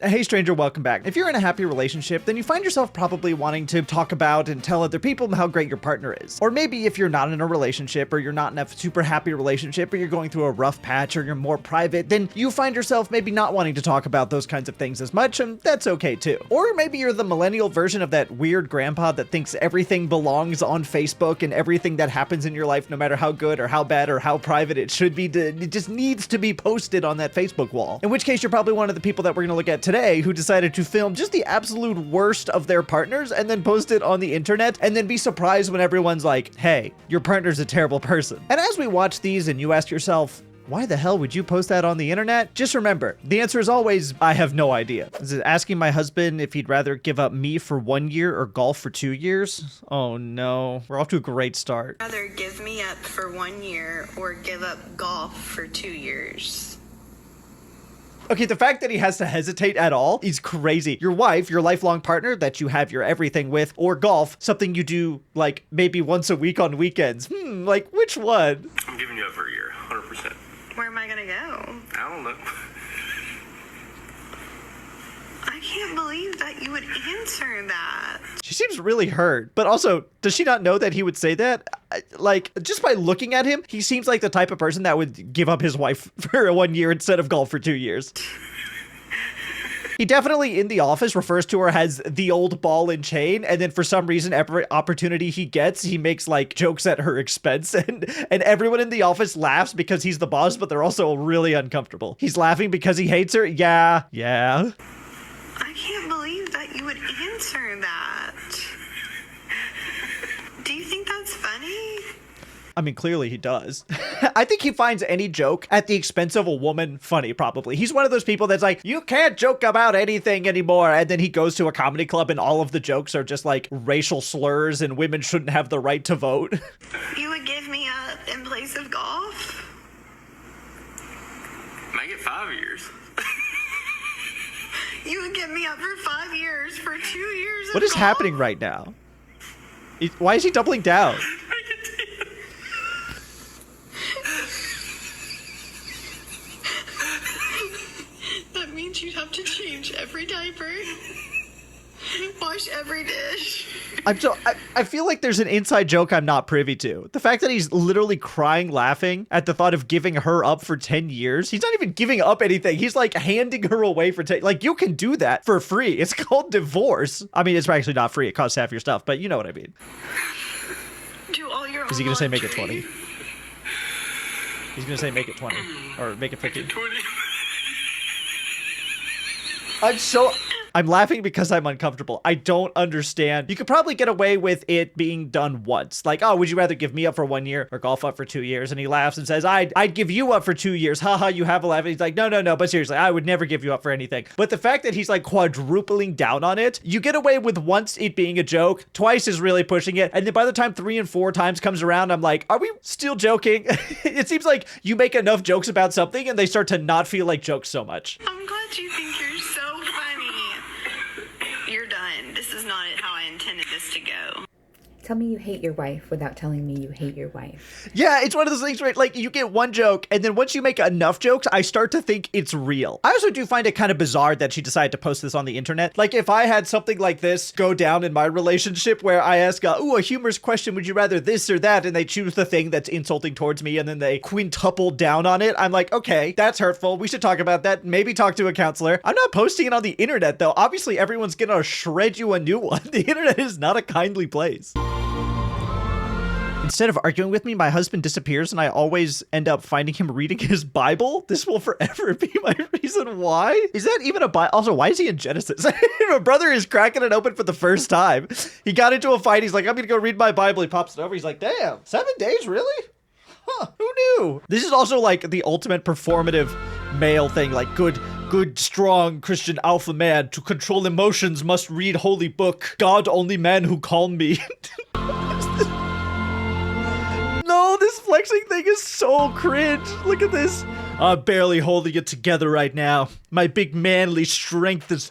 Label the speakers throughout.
Speaker 1: Hey stranger, welcome back. If you're in a happy relationship, then you find yourself probably wanting to talk about and tell other people how great your partner is. Or maybe if you're not in a relationship, or you're not in a super happy relationship, or you're going through a rough patch, or you're more private, then you find yourself maybe not wanting to talk about those kinds of things as much, and that's okay too. Or maybe you're the millennial version of that weird grandpa that thinks everything belongs on Facebook and everything that happens in your life, no matter how good or how bad or how private it should be, it just needs to be posted on that Facebook wall. In which case, you're probably one of the people that we're going to look at today who decided to film just the absolute worst of their partners and then post it on the internet and then be surprised when everyone's like, hey, your partner's a terrible person. And as we watch these and you ask yourself, why the hell would you post that on the internet? Just remember, the answer is always, I have no idea. Is it asking my husband if he'd rather give up me for 1 year or golf for 2 years? Oh no, we're off to a great start.
Speaker 2: Rather give me up for 1 year or give up golf for 2 years.
Speaker 1: Okay, the fact that he has to hesitate at all is crazy. Your wife, your lifelong partner that you have your everything with, or golf, something you do like maybe once a week on weekends. Like which one?
Speaker 3: I'm giving you up for a year, 100%.
Speaker 2: Where am I gonna go?
Speaker 3: I don't know.
Speaker 2: I can't believe that you would answer that.
Speaker 1: She seems really hurt, but also, does she not know that he would say that? Like, just by looking at him, he seems like the type of person that would give up his wife for 1 year instead of golf for 2 years. He definitely in the office refers to her as the old ball and chain, and then for some reason every opportunity he gets he makes like jokes at her expense, and everyone in the office laughs because he's the boss, but they're also really uncomfortable. He's laughing because he hates her. Yeah.
Speaker 2: I can't believe that you would answer that. Do you think that's funny?
Speaker 1: I mean, clearly he does. I think he finds any joke at the expense of a woman funny, probably. He's one of those people that's like, you can't joke about anything anymore. And then he goes to a comedy club and all of the jokes are just like racial slurs and women shouldn't have the right to vote.
Speaker 2: You would give me up in place of golf?
Speaker 3: Make it 5 years.
Speaker 2: You would give me up for 5 years for 2 years of
Speaker 1: What is
Speaker 2: golf?
Speaker 1: happening right now? Why is he doubling down?
Speaker 2: That means you'd have to change every diaper, wash every dish.
Speaker 1: I feel like there's an inside joke I'm not privy to. The fact that he's literally crying laughing at the thought of giving her up for 10 years. He's not even giving up anything. He's like handing her away for 10. Like, you can do that for free. It's called divorce. I mean, it's actually not free. It costs half your stuff, but you know what I mean.
Speaker 2: Do all your
Speaker 1: Is he going to say make it
Speaker 2: laundry.
Speaker 1: 20? He's going to say make it 20 or make it 50.
Speaker 3: 20.
Speaker 1: I'm laughing because I'm uncomfortable. I don't understand. You could probably get away with it being done once. Like, oh, would you rather give me up for 1 year or golf up for 2 years? And he laughs and says, I'd give you up for 2 years. Haha, you have a laugh. And he's like, no. But seriously, I would never give you up for anything. But the fact that he's like quadrupling down on it, you get away with once it being a joke. Twice is really pushing it. And then by the time 3 and 4 times comes around, I'm like, are we still joking? It seems like you make enough jokes about something and they start to not feel like jokes so much.
Speaker 2: I'm glad you think you're so funny. You're done. This is not how I intended this to go.
Speaker 4: Tell me you hate your wife without telling me you hate your wife.
Speaker 1: Yeah, it's one of those things where like you get one joke and then once you make enough jokes, I start to think it's real. I also do find it kind of bizarre that she decided to post this on the internet. Like if I had something like this go down in my relationship where I ask, a humorous question, would you rather this or that? And they choose the thing that's insulting towards me and then they quintuple down on it. I'm like, okay, that's hurtful. We should talk about that. Maybe talk to a counselor. I'm not posting it on the internet though. Obviously everyone's gonna shred you a new one. The internet is not a kindly place. Instead of arguing with me, my husband disappears and I always end up finding him reading his Bible. This will forever be my reason why. Is that even a Bible? Also, why is he in Genesis? My brother is cracking it open for the first time. He got into a fight. He's like, I'm going to go read my Bible. He pops it over. He's like, damn, 7 days? Really? Huh, who knew? This is also like the ultimate performative male thing. Like good, strong Christian alpha man. To control emotions must read holy book. God only man who calm me. No, this flexing thing is so cringe. Look at this. I'm barely holding it together right now. My big manly strength is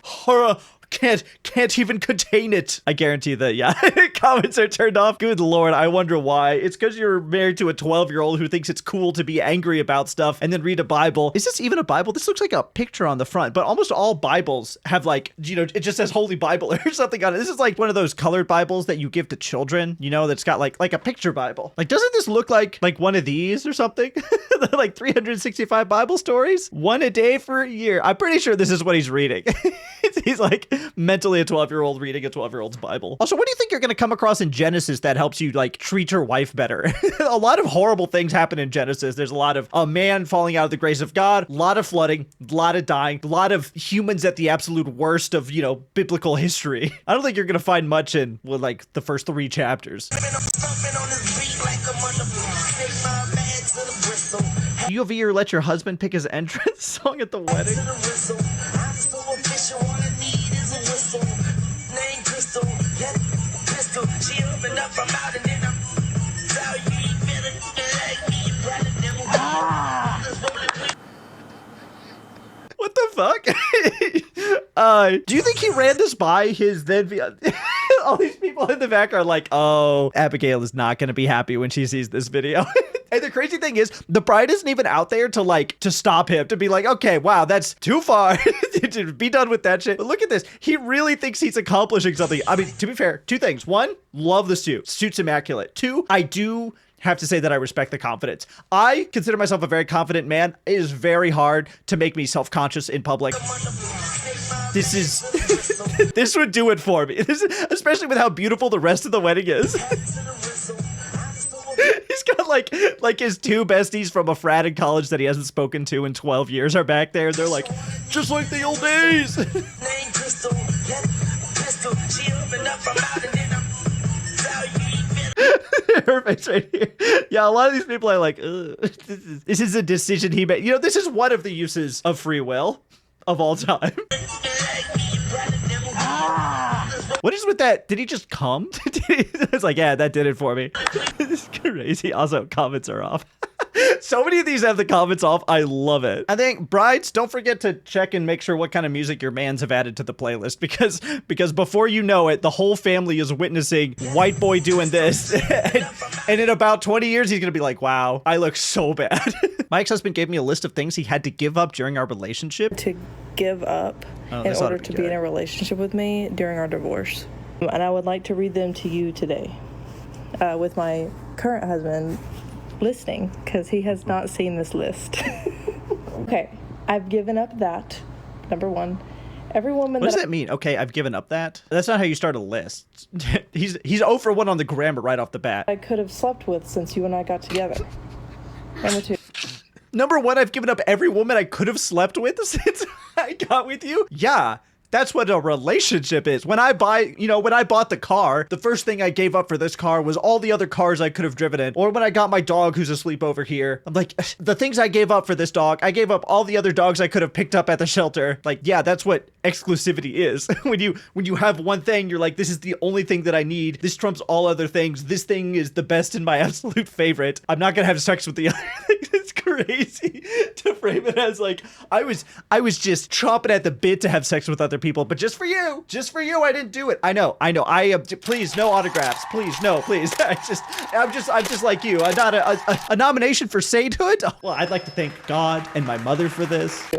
Speaker 1: Can't even contain it. I guarantee that, yeah, comments are turned off. Good Lord, I wonder why. It's because you're married to a 12-year-old who thinks it's cool to be angry about stuff and then read a Bible. Is this even a Bible? This looks like a picture on the front, but almost all Bibles have like, you know, it just says Holy Bible or something on it. This is like one of those colored Bibles that you give to children, you know, that's got like a picture Bible. Like, doesn't this look like one of these or something? Like 365 Bible stories, one a day for a year. I'm pretty sure this is what he's reading. He's like mentally a 12-year-old reading a 12-year-old's Bible. Also, what do you think you're going to come across in Genesis that helps you like treat your wife better? A lot of horrible things happen in Genesis. There's a lot of a man falling out of the grace of God, a lot of flooding, a lot of dying, a lot of humans at the absolute worst of, you know, biblical history. I don't think you're going to find much in like the first 3 chapters. Do you ever let your husband pick his entrance song at the wedding? What the fuck? Do you think he ran this by his then? All these people in the back are like, oh, Abigail is not going to be happy when she sees this video. And the crazy thing is, the bride isn't even out there to stop him, to be like, okay, wow, that's too far. To be done with that shit. But look at this. He really thinks he's accomplishing something. I mean, to be fair, 2 things. 1, love the suit. Suit's immaculate. 2, I do have to say that I respect the confidence. I consider myself a very confident man. It is very hard to make me self-conscious in public. This is, this would do it for me. Especially with how beautiful the rest of the wedding is. He's got like his 2 besties from a frat in college that he hasn't spoken to in 12 years are back there. And they're like, just like the old days. Her face right here. Yeah, a lot of these people are like, this is a decision he made. You know, this is one of the uses of free will of all time. What is with that? Did he just come? It's like, yeah, that did it for me. This is crazy. Also, comments are off. So many of these have the comments off. I love it. I think brides, don't forget to check and make sure what kind of music your mans have added to the playlist, because before you know it, the whole family is witnessing white boy doing this. And in about 20 years, he's going to be like, wow, I look so bad. My ex-husband gave me a list of things he had to give up during our relationship.
Speaker 5: To give up in order to be in a relationship with me during our divorce. And I would like to read them to you today with my current husband listening, because he has not seen this list. Okay, I've given up that, number 1. Every woman. What
Speaker 1: does that mean? Okay, I've given up that? That's not how you start a list. He's 0 for 1 on the grammar right off the bat.
Speaker 5: I could have slept with since you and I got together. Number 2.
Speaker 1: Number 1, I've given up every woman I could have slept with since I got with you? Yeah. That's what a relationship is. When I bought the car, the first thing I gave up for this car was all the other cars I could have driven in. Or when I got my dog who's asleep over here, I'm like, the things I gave up for this dog, I gave up all the other dogs I could have picked up at the shelter. Like, yeah, that's what exclusivity is. When you have one thing, you're like, this is the only thing that I need. This trumps all other things. This thing is the best and my absolute favorite. I'm not gonna have sex with the other things. It's crazy to frame it as like, I was just chomping at the bit to have sex with other people, but just for you, I didn't do it. I know. Please, no autographs. Please, no, please. I'm just like you. I'm not a nomination for sainthood. Well, I'd like to thank God and my mother for this.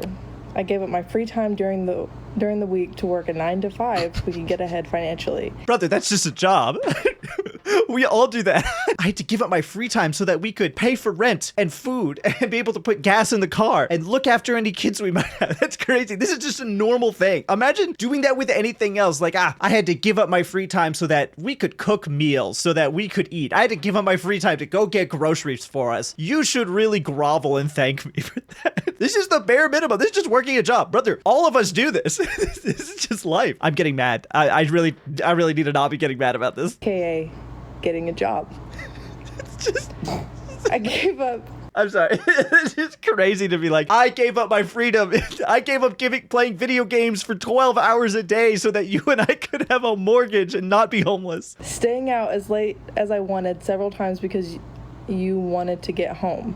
Speaker 5: I gave up my free time during the week to work a 9 to 5 so we could get ahead financially.
Speaker 1: Brother, that's just a job. We all do that. I had to give up my free time so that we could pay for rent and food and be able to put gas in the car and look after any kids we might have. That's crazy. This is just a normal thing. Imagine doing that with anything else. Like, I had to give up my free time so that we could cook meals, so that we could eat. I had to give up my free time to go get groceries for us. You should really grovel and thank me for that. This is the bare minimum. This is just working a job. Brother, all of us do this. This is just life. I'm getting mad. I really need to not be getting mad about this.
Speaker 5: AKA getting a job.
Speaker 1: It's just...
Speaker 5: I gave up.
Speaker 1: I'm sorry. It's just crazy to be like, I gave up my freedom. I gave up playing video games for 12 hours a day so that you and I could have a mortgage and not be homeless.
Speaker 5: Staying out as late as I wanted several times because you wanted to get home.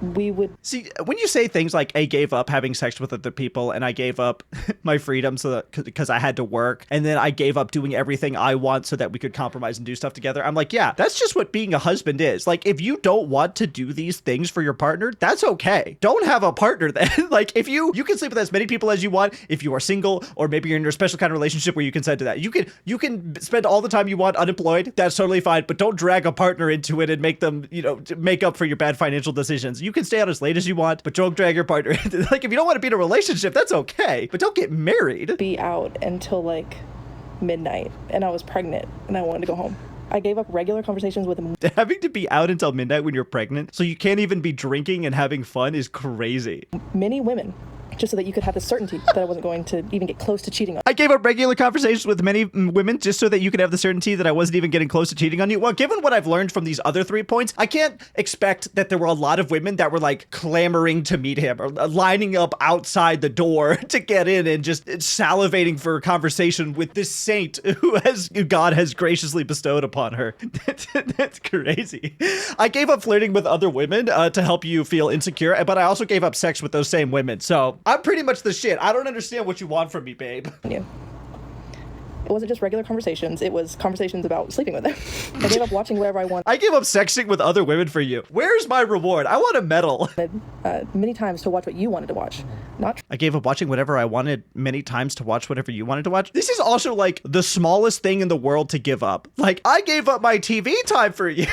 Speaker 5: we would
Speaker 1: See, when you say things like I gave up having sex with other people and I gave up my freedom so that because I had to work, and then I gave up doing everything I want so that we could compromise and do stuff together, I'm like, yeah, that's just what being a husband is. Like, if you don't want to do these things for your partner, that's okay. Don't have a partner then. Like, if you can sleep with as many people as you want if you are single, or maybe you're in a special kind of relationship where you consent to that. You can spend all the time you want unemployed. That's totally fine, but don't drag a partner into it and make them, make up for your bad financial decisions. You can stay out as late as you want, but don't drag your partner into, like, if you don't want to be in a relationship, that's okay, but don't get married.
Speaker 5: be out until like midnight, and I was pregnant and I wanted to go home. I gave up regular conversations with him.
Speaker 1: Having to be out until midnight when you're pregnant, so you can't even be drinking and having fun, is crazy.
Speaker 5: Many women, just so that you could have the certainty that I wasn't going to even get close to cheating on.
Speaker 1: I gave up regular conversations with many women just so that you could have the certainty that I wasn't even getting close to cheating on you. Well, given what I've learned from these other 3 points, I can't expect that there were a lot of women that were like clamoring to meet him or lining up outside the door to get in and just salivating for a conversation with this saint who God has graciously bestowed upon her. That's crazy. I gave up flirting with other women to help you feel insecure, but I also gave up sex with those same women. So I'm pretty much the shit. I don't understand what you want from me, babe.
Speaker 5: Yeah. It wasn't just regular conversations. It was conversations about sleeping with them. I gave up watching whatever I wanted.
Speaker 1: I gave up sexting with other women for you. Where's my reward? I want a medal.
Speaker 5: Many times to watch what you wanted to watch.
Speaker 1: I gave up watching whatever I wanted many times to watch whatever you wanted to watch. This is also like the smallest thing in the world to give up. Like, I gave up my TV time for you.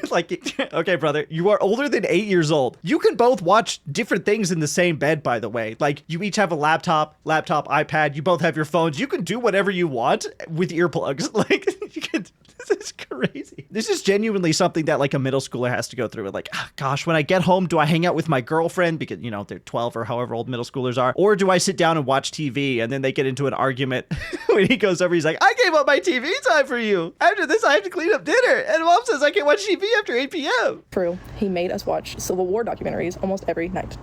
Speaker 1: Like, okay, brother, you are older than 8 years old. You can both watch different things in the same bed, by the way. Like, you each have a laptop, iPad. You both have your phones. You can do whatever you want with earplugs. Like, you can. This is crazy. This is genuinely something that like a middle schooler has to go through. Like, oh, gosh, when I get home, do I hang out with my girlfriend because, they're 12 or however old middle schoolers are? Or do I sit down and watch TV? And then they get into an argument when he goes over, he's like, I gave up my TV time for you. After this, I have to clean up dinner. And mom says I can't watch TV after 8 p.m.
Speaker 5: True. He made us watch Civil War documentaries almost every night.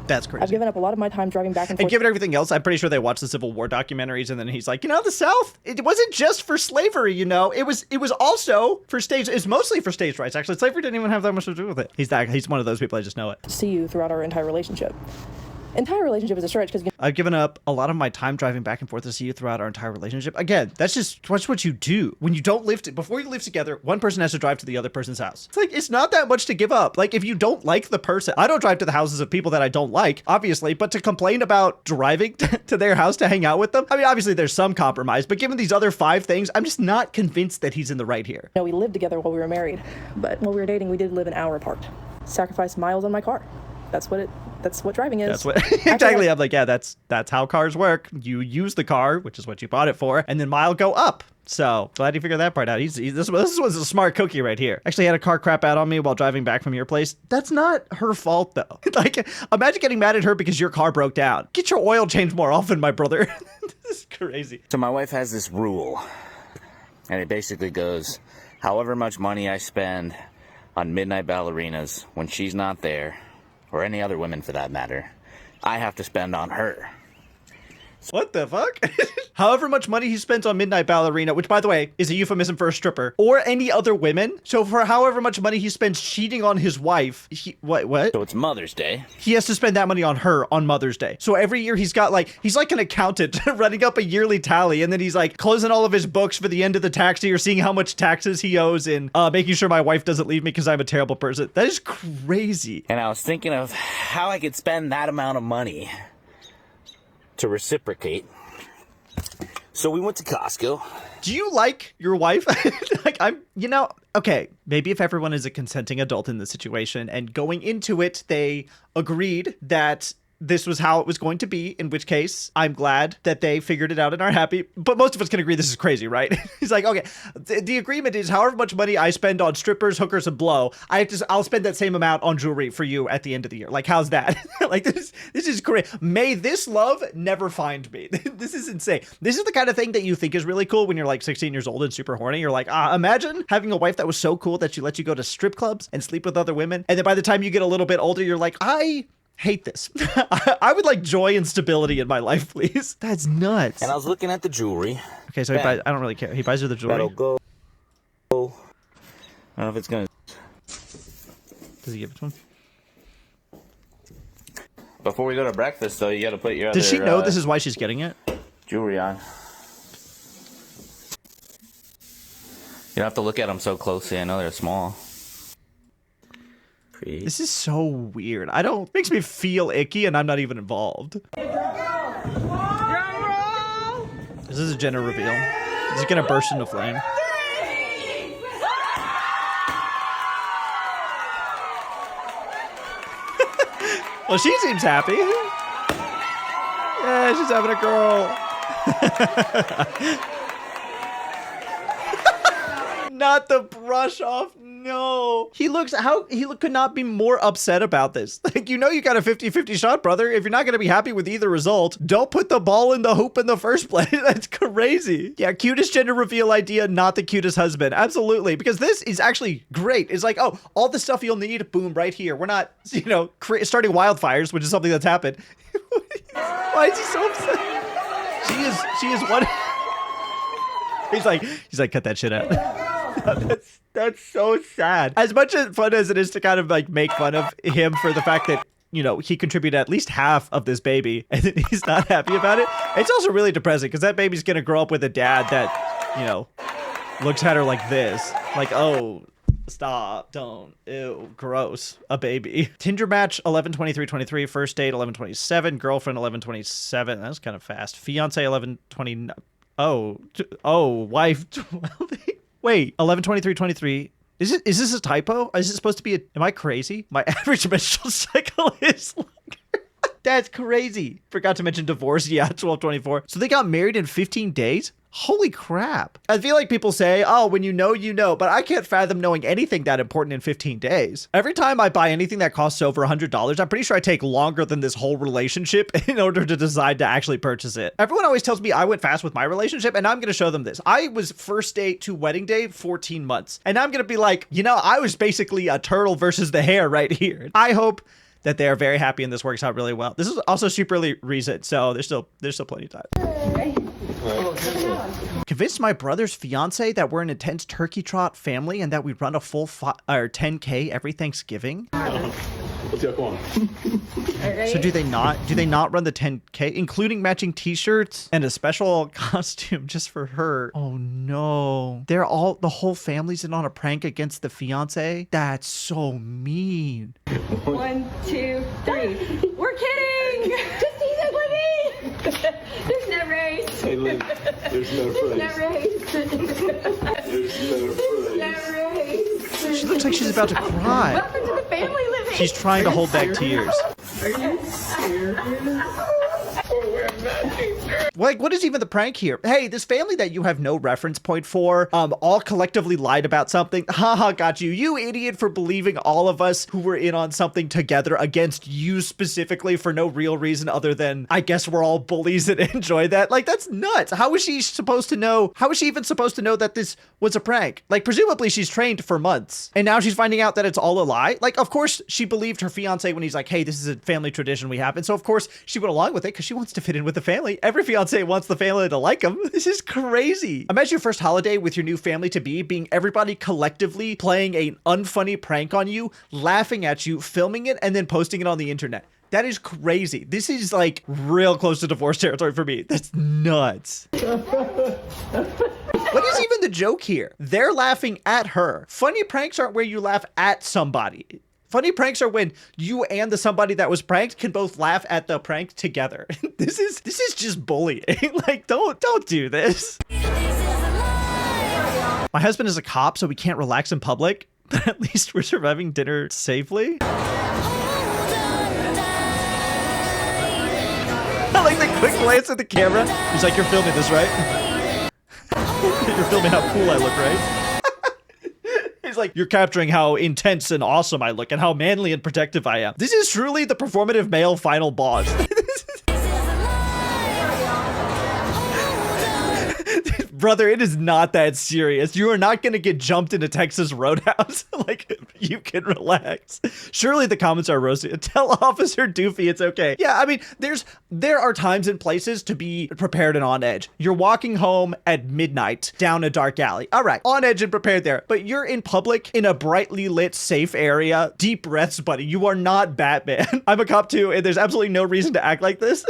Speaker 1: That's crazy.
Speaker 5: I've given up a lot of my time driving back and forth.
Speaker 1: And given everything else, I'm pretty sure they watched the Civil War documentaries, and then he's like, the South, it wasn't just for slavery, it was also for it's mostly for states' rights. Actually, slavery didn't even have that much to do with it. He's one of those people, I just know it.
Speaker 5: See you throughout our entire relationship. Entire relationship is a stretch because
Speaker 1: I've given up a lot of my time driving back and forth to see you throughout our entire relationship. Again, that's what you do when you don't live before you live together. One person has to drive to the other person's house. It's like, it's not that much to give up. Like, if you don't like the person, I don't drive to the houses of people that I don't like, obviously, but to complain about driving to their house to hang out with them, I mean, obviously there's some compromise, but given these other 5 things, I'm just not convinced that he's in the right here.
Speaker 5: we lived together while we were married, but while we were dating, we did live an hour apart. Sacrificed miles on my car. That's what driving is.
Speaker 1: That's what exactly. I'm like, yeah, that's how cars work. You use the car, which is what you bought it for, and then mile go up. So glad you figured that part out. This was a smart cookie right here. Actually had a car crap out on me while driving back from your place. That's not her fault though. Like, imagine getting mad at her because your car broke down. Get your oil changed more often, my brother. This is crazy.
Speaker 6: So my wife has this rule, and it basically goes, however much money I spend on midnight ballerinas when she's not there, or any other women for that matter, I have to spend on her.
Speaker 1: What the fuck? However much money he spends on Midnight Ballerina, which, by the way, is a euphemism for a stripper, or any other women. So for however much money he spends cheating on his wife, what?
Speaker 6: So it's Mother's Day.
Speaker 1: He has to spend that money on her on Mother's Day. So every year he's like an accountant running up a yearly tally, and then he's like closing all of his books for the end of the tax year, seeing how much taxes he owes, and making sure my wife doesn't leave me because I'm a terrible person. That is crazy.
Speaker 6: And I was thinking of how I could spend that amount of money to reciprocate. So we went to Costco.
Speaker 1: Do you like your wife? Like, okay, maybe if everyone is a consenting adult in this situation and going into it, they agreed that this was how it was going to be, in which case I'm glad that they figured it out and are happy. But most of us can agree this is crazy, right? He's like, okay, the agreement is however much money I spend on strippers, hookers, and blow, I'll spend that same amount on jewelry for you at the end of the year. Like, how's that? Like, this is great. May this love never find me. This is insane. This is the kind of thing that you think is really cool when you're like 16 years old and super horny. You're like, imagine having a wife that was so cool that she let you go to strip clubs and sleep with other women. And then by the time you get a little bit older, you're like, I hate this. I would like joy and stability in my life, please. That's nuts.
Speaker 6: And I was looking at the jewelry.
Speaker 1: Okay, so I don't really care. He buys her the jewelry.
Speaker 6: That'll go. I don't know if it's gonna.
Speaker 1: Does he give it to him?
Speaker 6: Before we go to breakfast, though, you got to put your other...
Speaker 1: Does she know this is why she's getting it?
Speaker 6: Jewelry on. You don't have to look at them so closely. I know they're small. Pretty.
Speaker 1: This is so weird. Makes me feel icky, and I'm not even involved. This is a gender reveal. Is it gonna burst into flame? Well, she seems happy. Yeah, she's having a girl. Not the brush off. No. He could not be more upset about this. Like, you got a 50-50 shot, brother. If you're not going to be happy with either result, don't put the ball in the hoop in the first place. That's crazy. Yeah, cutest gender reveal idea, not the cutest husband. Absolutely. Because this is actually great. It's like, oh, all the stuff you'll need, boom, right here. We're not, starting wildfires, which is something that's happened. Why is he so upset? She is one. He's like, cut that shit out. That's so sad. As much fun as it is to kind of like make fun of him for the fact that, he contributed at least half of this baby and then he's not happy about it. It's also really depressing because that baby's going to grow up with a dad that, looks at her like this. Like, oh, stop, don't, ew, gross, a baby. Tinder match 11/23/23, first date 11/27, girlfriend 11/27. That's kind of fast. Fiance 11/20. Oh, wife 12. Wait, 11/23/23. Is this a typo? Is it supposed to be am I crazy? My average menstrual cycle is longer. That's crazy. Forgot to mention divorce. Yeah, 12/24. So they got married in 15 days? Holy crap. I feel like people say, oh, when you know, but I can't fathom knowing anything that important in 15 days. Every time I buy anything that costs over $100, I'm pretty sure I take longer than this whole relationship in order to decide to actually purchase it. Everyone always tells me I went fast with my relationship, and I'm going to show them this. I was first date to wedding day, 14 months. And I'm going to be like, I was basically a turtle versus the hare right here. I hope that they are very happy and this works out really well. This is also super recent, so there's still plenty of time. Convinced my brother's fiance that we're an intense turkey trot family and that we run a full 10K every Thanksgiving. So do they not run the 10K, including matching t-shirts and a special costume just for her? Oh no. The whole family's in on a prank against the fiance? That's so mean.
Speaker 7: 1, 2, 3. We're kidding! Just tease it with me! There's no race.
Speaker 8: Hey, Lynn, there's no race.
Speaker 7: There's no race.
Speaker 1: She looks like she's about to cry.
Speaker 7: Welcome to the family living.
Speaker 1: She's trying to hold back tears.
Speaker 8: Are you serious?
Speaker 1: Like, what is even the prank here? Hey, this family that you have no reference point for, all collectively lied about something. Haha, got you. You idiot for believing all of us who were in on something together against you specifically for no real reason other than, I guess we're all bullies and enjoy that. Like, that's nuts. How is she supposed to know? How is she even supposed to know that this was a prank? Like, presumably she's trained for months and now she's finding out that it's all a lie. Like, of course she believed her fiance when he's like, hey, this is a family tradition we have. And so of course she went along with it because she wants to fit in with the family. Every fiance wants the family to like him. This is crazy. Imagine your first holiday with your new family to be being everybody collectively playing an unfunny prank on you, laughing at you, filming it, and then posting it on the internet. That is crazy. This is like real close to divorce territory for me. That's nuts. What is even the joke here? They're laughing at her. Funny pranks aren't where you laugh at somebody. Funny pranks are when you and the somebody that was pranked can both laugh at the prank together. This is just bullying. Like, don't do this. My husband is a cop, so we can't relax in public, but at least we're surviving dinner safely. I like the quick glance at the camera. He's like, you're filming this, right? You're filming how cool I look, right? He's like, you're capturing how intense and awesome I look and how manly and protective I am. This is truly the performative male final boss. Brother, it is not that serious. You are not going to get jumped in a Texas roadhouse. Like, you can relax. Surely the comments are roasting. Tell Officer Doofy it's okay. Yeah, I mean, there are times and places to be prepared and on edge. You're walking home at midnight down a dark alley. All right, on edge and prepared there. But you're in public in a brightly lit, safe area. Deep breaths, buddy. You are not Batman. I'm a cop too, and there's absolutely no reason to act like this.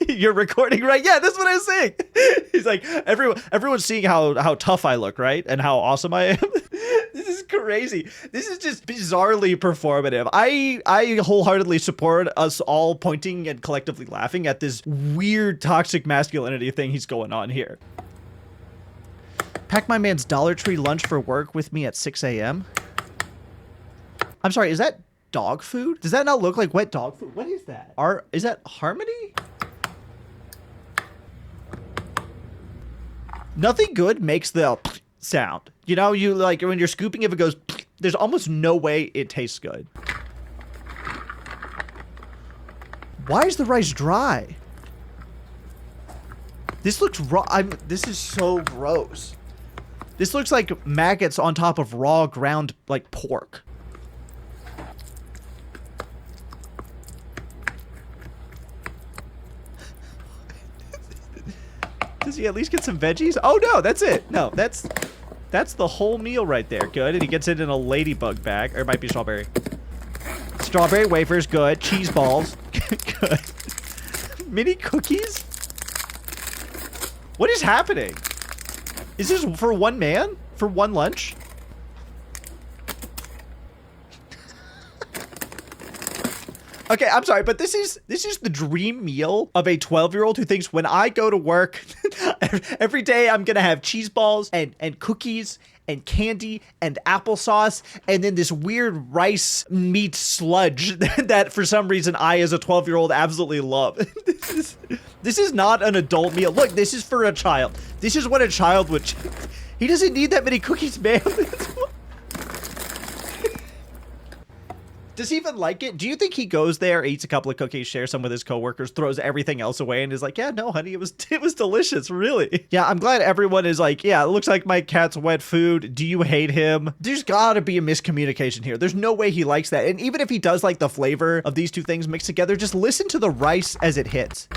Speaker 1: You're recording, right? Yeah, that's what I was saying. He's like, everyone's seeing how tough I look, right? And how awesome I am. This is crazy. This is just bizarrely performative. I wholeheartedly support us all pointing and collectively laughing at this weird toxic masculinity thing he's going on here. Pack my man's Dollar Tree lunch for work with me at 6 a.m. I'm sorry, is that dog food? Does that not look like wet dog food? What is that? Is that Harmony? Nothing good makes the sound. You know, you like when you're scooping, if it goes, there's almost no way it tastes good. Why is the rice dry? This looks raw. This is so gross. This looks like maggots on top of raw ground like pork. Does he at least get some veggies? Oh no, that's it. No, that's the whole meal right there. Good. And he gets it in a ladybug bag. Or it might be strawberry. Strawberry wafers, good. Cheese balls. Good. Mini cookies? What is happening? Is this for one man? For one lunch? Okay, I'm sorry, but this is the dream meal of a 12-year-old who thinks when I go to work, every day I'm gonna have cheese balls and cookies and candy and applesauce and then this weird rice meat sludge that for some reason I as a 12-year-old absolutely love. This is not an adult meal. Look, this is for a child. This is what a child would. He doesn't need that many cookies, man. Does he even like it? Do you think he goes there, eats a couple of cookies, shares some with his coworkers, throws everything else away, and is like, yeah, no, honey, it was delicious, really. Yeah, I'm glad everyone is like, yeah, it looks like my cat's wet food. Do you hate him? There's gotta be a miscommunication here. There's no way he likes that. And even if he does like the flavor of these two things mixed together, just listen to the rice as it hits.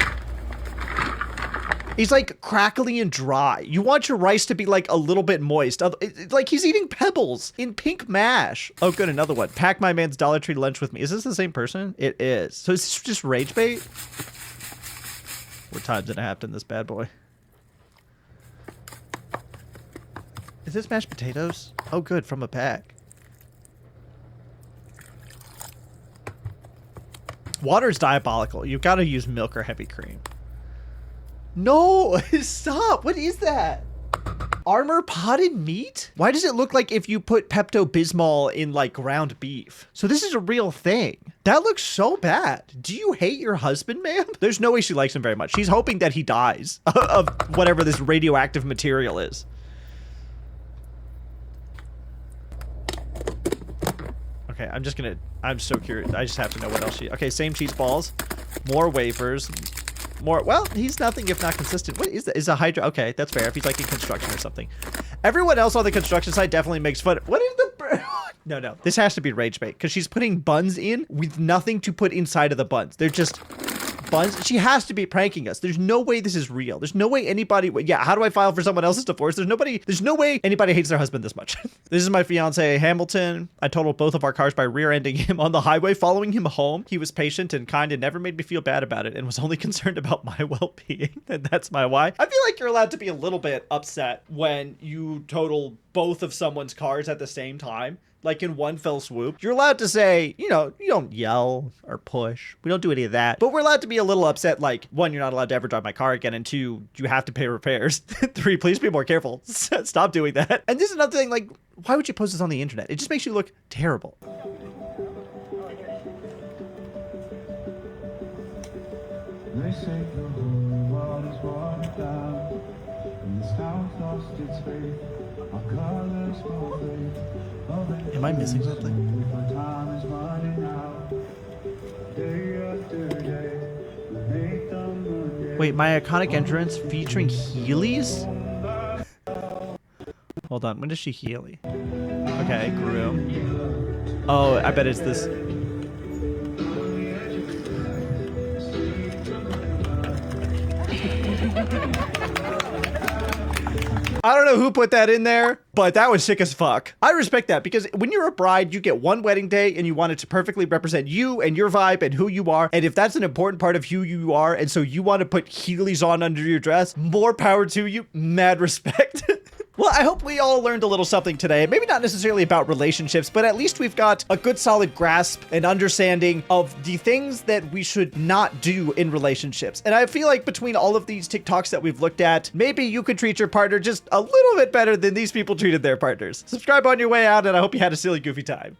Speaker 1: He's like crackly and dry. You want your rice to be like a little bit moist. Like he's eating pebbles in pink mash. Oh, good, another one. Pack my man's Dollar Tree lunch with me. Is this the same person? It is. So is this just rage bait? What time's it happened, this bad boy? Is this mashed potatoes? Oh, good, from a pack. Water's diabolical. You've got to use milk or heavy cream. No, stop. What is that? Armor potted meat? Why does it look like if you put Pepto-Bismol in like ground beef? So this is a real thing. That looks so bad. Do you hate your husband, ma'am? There's no way she likes him very much. She's hoping that he dies of whatever this radioactive material is. Okay, I'm so curious. I just have to know what else okay, same cheese balls, more wafers. More, well, he's nothing if not consistent. What is that? Is a hydro? Okay, that's fair. If he's like in construction or something. Everyone else on the construction site definitely makes fun. What is the? No. This has to be rage bait because she's putting buns in with nothing to put inside of the buns. They're just buns. She has to be pranking us. There's no way this is real. There's no way anybody. Yeah, how do I file for someone else's divorce? There's no way anybody hates their husband this much. This is my fiance, Hamilton. I totaled both of our cars by rear-ending him on the highway. Following him home, he was patient and kind and never made me feel bad about it and was only concerned about my well-being. And that's my why. I feel like you're allowed to be a little bit upset when you total both of someone's cars at the same time. Like in one fell swoop. You're allowed to say, you know, you don't yell or push. We don't do any of that. But we're allowed to be a little upset. Like, one, you're not allowed to ever drive my car again. And two, you have to pay repairs. Three, please be more careful. Stop doing that. And this is another thing, like, why would you post this on the internet? It just makes you look terrible. They say the whole world is watered down, and this town lost its faith. Our colors will fade. Am I missing something? Wait, my iconic entrance featuring Heelys? Hold on. When does she Heely? Okay, groom. Oh, I bet it's this. I don't know who put that in there, but that was sick as fuck. I respect that because when you're a bride, you get one wedding day and you want it to perfectly represent you and your vibe and who you are. And if that's an important part of who you are, and so you want to put Heelys on under your dress, more power to you. Mad respect. Well, I hope we all learned a little something today. Maybe not necessarily about relationships, but at least we've got a good solid grasp and understanding of the things that we should not do in relationships. And I feel like between all of these TikToks that we've looked at, maybe you could treat your partner just a little bit better than these people treated their partners. Subscribe on your way out, and I hope you had a silly, goofy time.